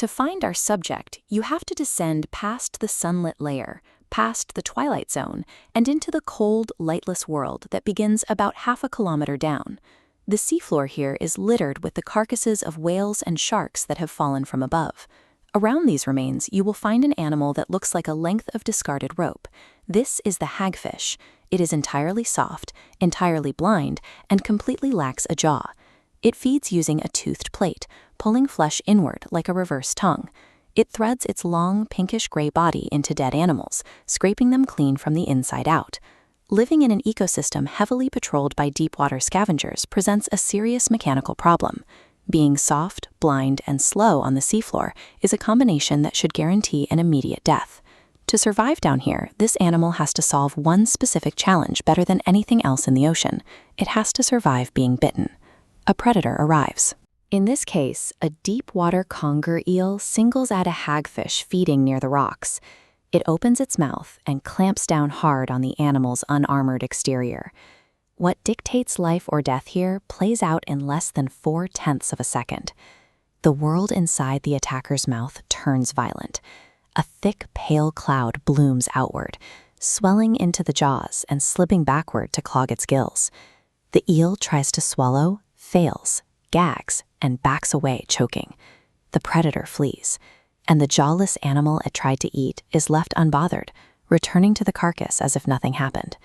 To find our subject, you have to descend past the sunlit layer, past the twilight zone, and into the cold, lightless world that begins about half a kilometer down. The seafloor here is littered with the carcasses of whales and sharks that have fallen from above. Around these remains, you will find an animal that looks like a length of discarded rope. This is the hagfish. It is entirely soft, entirely blind, and completely lacks a jaw. It feeds using a toothed plate, pulling flesh inward like a reverse tongue. It threads its long, pinkish-gray body into dead animals, scraping them clean from the inside out. Living in an ecosystem heavily patrolled by deep-water scavengers presents a serious mechanical problem. Being soft, blind, and slow on the seafloor is a combination that should guarantee an immediate death. To survive down here, this animal has to solve one specific challenge better than anything else in the ocean. It has to survive being bitten. A predator arrives. In this case, a deep-water conger eel singles at a hagfish feeding near the rocks. It opens its mouth and clamps down hard on the animal's unarmored exterior. What dictates life or death here plays out in less than 0.4 of a second. The world inside the attacker's mouth turns violent. A thick, pale cloud blooms outward, swelling into the jaws and slipping backward to clog its gills. The eel tries to swallow, fails, gags, and backs away, choking. The predator flees, and the jawless animal it tried to eat is left unbothered, returning to the carcass as if nothing happened.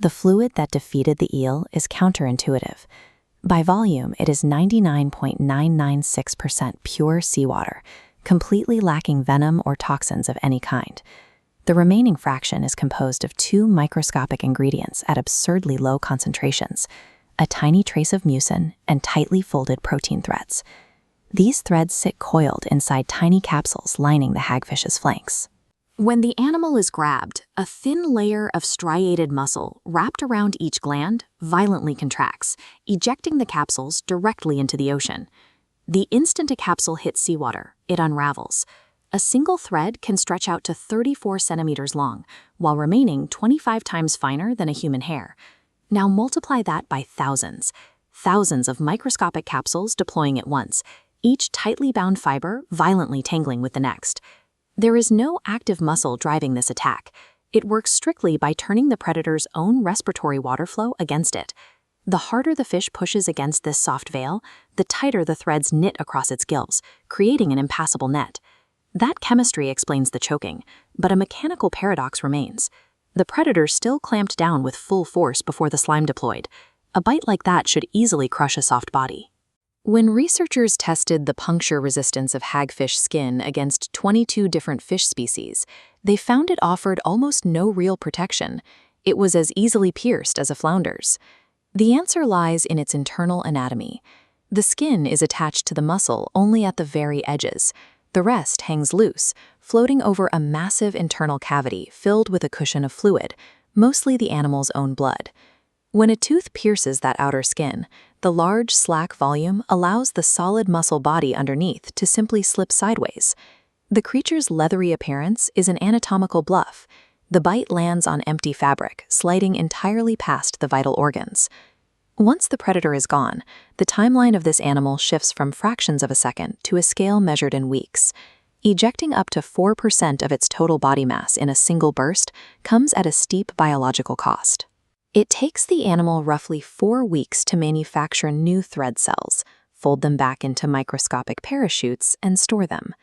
The fluid that defeated the eel is counterintuitive. By volume, it is 99.996% pure seawater, completely lacking venom or toxins of any kind. The remaining fraction is composed of 2 microscopic ingredients at absurdly low concentrations, a tiny trace of mucin and tightly folded protein threads. These threads sit coiled inside tiny capsules lining the hagfish's flanks. When the animal is grabbed, a thin layer of striated muscle wrapped around each gland violently contracts, ejecting the capsules directly into the ocean. The instant a capsule hits seawater, it unravels. A single thread can stretch out to 34 centimeters long, while remaining 25 times finer than a human hair. Now multiply that by thousands of microscopic capsules deploying at once, each tightly bound fiber violently tangling with the next. There is no active muscle driving this attack. It works strictly by turning the predator's own respiratory water flow against it. The harder the fish pushes against this soft veil, the tighter the threads knit across its gills, creating an impassable net. That chemistry explains the choking, but a mechanical paradox remains. The predator still clamped down with full force before the slime deployed. A bite like that should easily crush a soft body. When researchers tested the puncture resistance of hagfish skin against 22 different fish species, they found it offered almost no real protection. It was as easily pierced as a flounder's. The answer lies in its internal anatomy. The skin is attached to the muscle only at the very edges. The rest hangs loose, floating over a massive internal cavity filled with a cushion of fluid, mostly the animal's own blood. When a tooth pierces that outer skin, the large, slack volume allows the solid muscle body underneath to simply slip sideways. The creature's leathery appearance is an anatomical bluff. The bite lands on empty fabric, sliding entirely past the vital organs. Once the predator is gone, the timeline of this animal shifts from fractions of a second to a scale measured in weeks. Ejecting up to 4% of its total body mass in a single burst comes at a steep biological cost. It takes the animal roughly 4 weeks to manufacture new thread cells, fold them back into microscopic parachutes, and store them.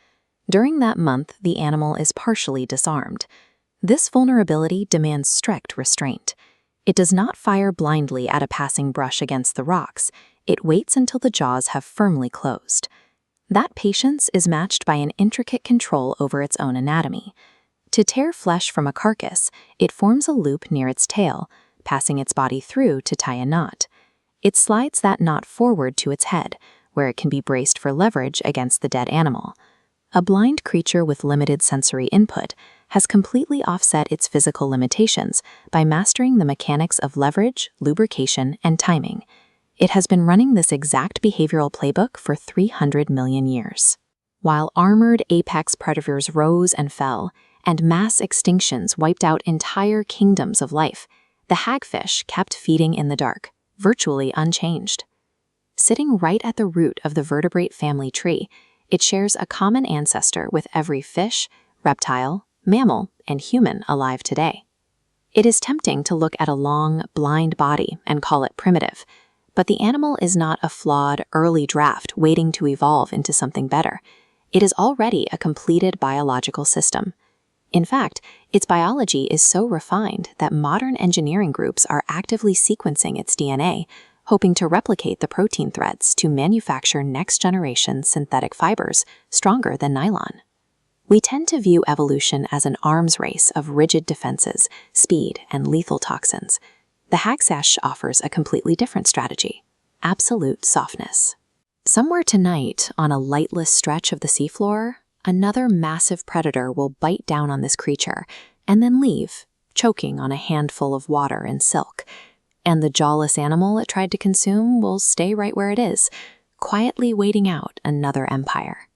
During that month, the animal is partially disarmed. This vulnerability demands strict restraint. It does not fire blindly at a passing brush against the rocks. It waits until the jaws have firmly closed. That patience is matched by an intricate control over its own anatomy. To tear flesh from a carcass, it forms a loop near its tail, passing its body through to tie a knot. It slides that knot forward to its head, where it can be braced for leverage against the dead animal. A blind creature with limited sensory input has completely offset its physical limitations by mastering the mechanics of leverage, lubrication, and timing. It has been running this exact behavioral playbook for 300 million years. While armored apex predators rose and fell, and mass extinctions wiped out entire kingdoms of life, the hagfish kept feeding in the dark, virtually unchanged. Sitting right at the root of the vertebrate family tree, It shares a common ancestor with every fish, reptile, mammal, and human alive today. It is tempting to look at a long, blind body and call it primitive, but the animal is not a flawed, early draft waiting to evolve into something better. It is already a completed biological system. In fact, its biology is so refined that modern engineering groups are actively sequencing its DNA, hoping to replicate the protein threads to manufacture next-generation synthetic fibers stronger than nylon. We tend to view evolution as an arms race of rigid defenses, speed, and lethal toxins. The hagfish offers a completely different strategy: absolute softness. Somewhere tonight, on a lightless stretch of the seafloor, another massive predator will bite down on this creature and then leave, choking on a handful of water and silk. And the jawless animal it tried to consume will stay right where it is, quietly waiting out another empire.